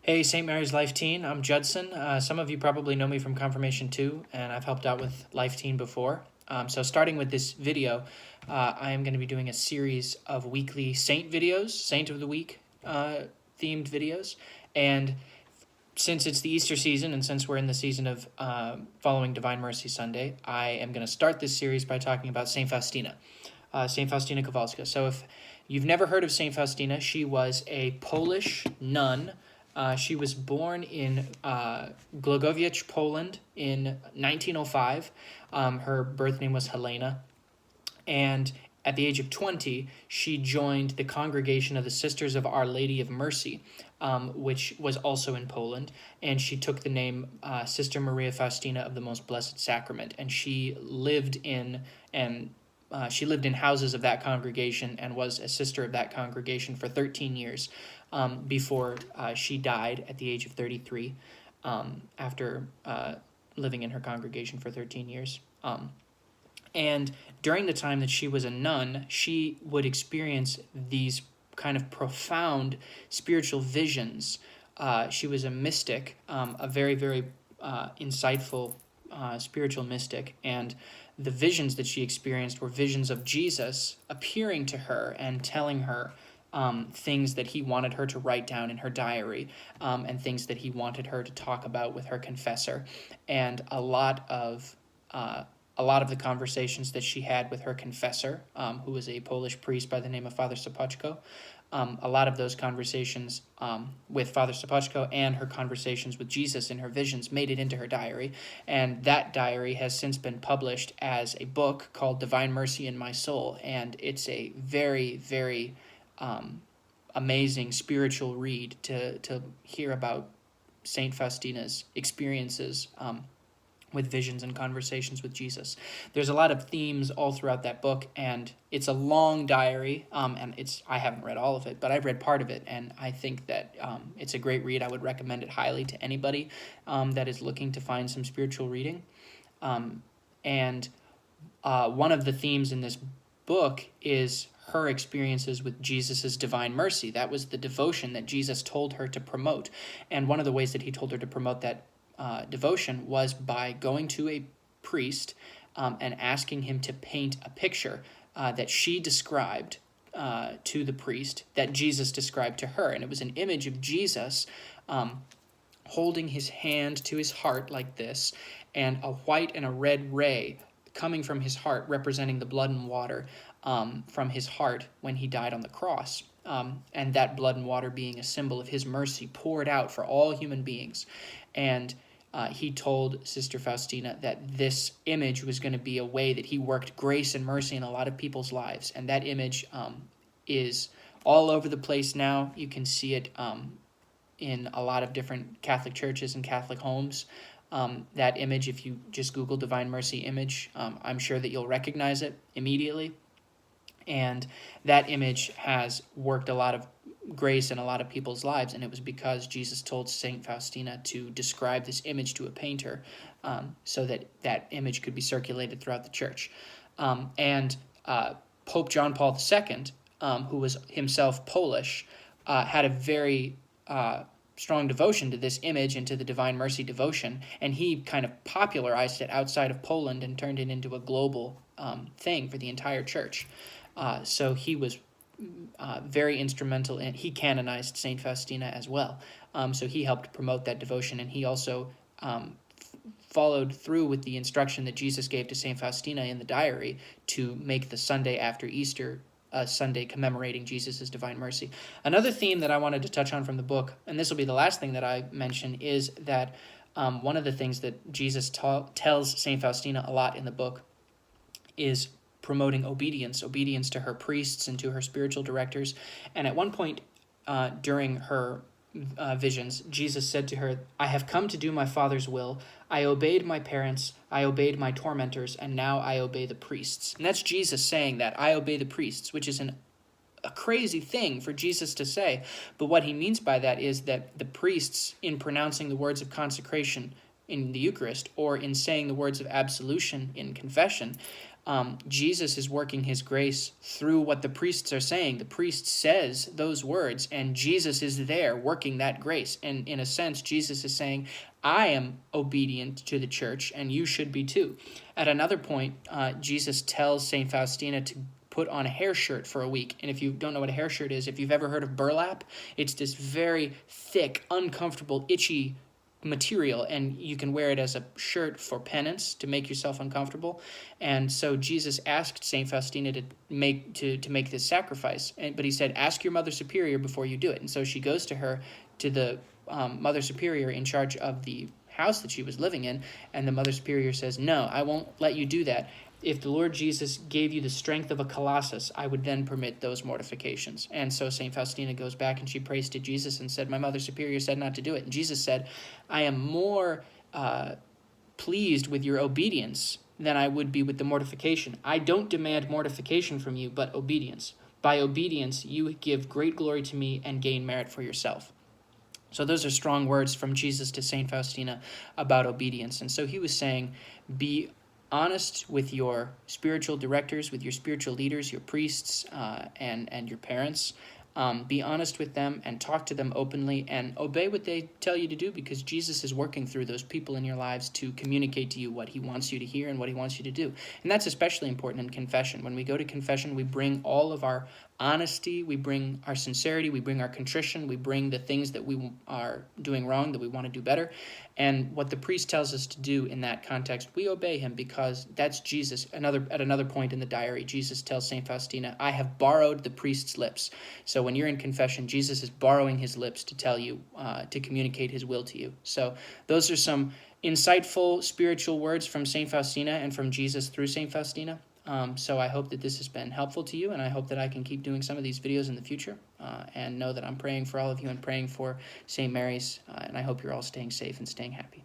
Hey, St. Mary's Lifeteen. I'm Judson. Some of you probably know me from Confirmation 2, and I've helped out with Lifeteen before. So starting with this video, I am going to be doing a series of weekly Saint videos, Saint of the Week themed videos. And since it's the Easter season, and since we're in the season of following Divine Mercy Sunday, I am going to start this series by talking about St. Faustina. St. Faustina Kowalska. So if you've never heard of St. Faustina, she was a Polish nun. She was born in Głogowiec, Poland in 1905. Her birth name was Helena. And at the age of 20, she joined the Congregation of the Sisters of Our Lady of Mercy, which was also in Poland. And she took the name Sister Maria Faustina of the Most Blessed Sacrament. And she lived in houses of that congregation and was a sister of that congregation for 13 years before she died at the age of 33 after living in her congregation for 13 years. And during the time that she was a nun, she would experience these kind of profound spiritual visions. She was a mystic, a very, very insightful spiritual mystic, and the visions that she experienced were visions of Jesus appearing to her and telling her things that he wanted her to write down in her diary, and things that he wanted her to talk about with her confessor. And a lot of the conversations that she had with her confessor, who was a Polish priest by the name of Father Sopoćko, a lot of those conversations with Father Sopoćko and her conversations with Jesus in her visions made it into her diary. And that diary has since been published as a book called Divine Mercy in My Soul. And it's a very, very amazing spiritual read to hear about St. Faustina's experiences with visions and conversations with Jesus. There's a lot of themes all throughout that book, and it's a long diary, and I haven't read all of it, but I've read part of it, and I think that it's a great read. I would recommend it highly to anybody that is looking to find some spiritual reading. And one of the themes in this book is her experiences with Jesus's divine mercy. That was the devotion that Jesus told her to promote, and one of the ways that he told her to promote that devotion was by going to a priest and asking him to paint a picture that she described to the priest that Jesus described to her. And it was an image of Jesus holding his hand to his heart like this, and a white and a red ray coming from his heart, representing the blood and water from his heart when he died on the cross. And that blood and water being a symbol of his mercy poured out for all human beings. And he told Sister Faustina that this image was going to be a way that he worked grace and mercy in a lot of people's lives. And that image is all over the place now. You can see it in a lot of different Catholic churches and Catholic homes. That image, if you just Google Divine Mercy image, I'm sure that you'll recognize it immediately. And that image has worked a lot of grace in a lot of people's lives, and it was because Jesus told St. Faustina to describe this image to a painter so that that image could be circulated throughout the church. And Pope John Paul II, who was himself Polish, had a very strong devotion to this image and to the Divine Mercy devotion, and he kind of popularized it outside of Poland and turned it into a global thing for the entire church. So he was very instrumental in, he canonized St. Faustina as well. So he helped promote that devotion, and he also followed through with the instruction that Jesus gave to St. Faustina in the diary to make the Sunday after Easter a Sunday commemorating Jesus' divine mercy. Another theme that I wanted to touch on from the book, and this will be the last thing that I mention, is that one of the things that Jesus tells St. Faustina a lot in the book is promoting obedience to her priests and to her spiritual directors. And at one point during her visions, Jesus said to her, "I have come to do my Father's will. I obeyed my parents, I obeyed my tormentors, and now I obey the priests." And that's Jesus saying that, I obey the priests, which is a crazy thing for Jesus to say. But what he means by that is that the priests, in pronouncing the words of consecration in the Eucharist, or in saying the words of absolution in confession, Jesus is working his grace through what the priests are saying. The priest says those words, and Jesus is there working that grace. And in a sense, Jesus is saying, I am obedient to the church, and you should be too. At another point, Jesus tells St. Faustina to put on a hair shirt for a week. And if you don't know what a hair shirt is, if you've ever heard of burlap, it's this very thick, uncomfortable, itchy material, and you can wear it as a shirt for penance to make yourself uncomfortable. And so Jesus asked Saint Faustina to make this sacrifice, but he said, ask your Mother Superior before you do it. And so she goes to the Mother Superior in charge of the house that she was living in, and the Mother Superior says, no, I won't let you do that. If the Lord Jesus gave you the strength of a colossus, I would then permit those mortifications. And so St. Faustina goes back and she prays to Jesus and said, my Mother Superior said not to do it. And Jesus said, I am more pleased with your obedience than I would be with the mortification. I don't demand mortification from you, but obedience. By obedience, you give great glory to me and gain merit for yourself. So those are strong words from Jesus to St. Faustina about obedience. And so he was saying, be honest with your spiritual directors, with your spiritual leaders, your priests, and your parents. Be honest with them and talk to them openly and obey what they tell you to do, because Jesus is working through those people in your lives to communicate to you what he wants you to hear and what he wants you to do. And that's especially important in confession. When we go to confession, we bring all of our honesty, we bring our sincerity, we bring our contrition, we bring the things that we are doing wrong, that we want to do better. And what the priest tells us to do in that context, we obey him, because that's Jesus. At another point in the diary, Jesus tells St. Faustina, I have borrowed the priest's lips. So when you're in confession, Jesus is borrowing his lips to tell you, to communicate his will to you. So those are some insightful spiritual words from St. Faustina and from Jesus through St. Faustina. So I hope that this has been helpful to you, and I hope that I can keep doing some of these videos in the future, and know that I'm praying for all of you and praying for St. Mary's, and I hope you're all staying safe and staying happy.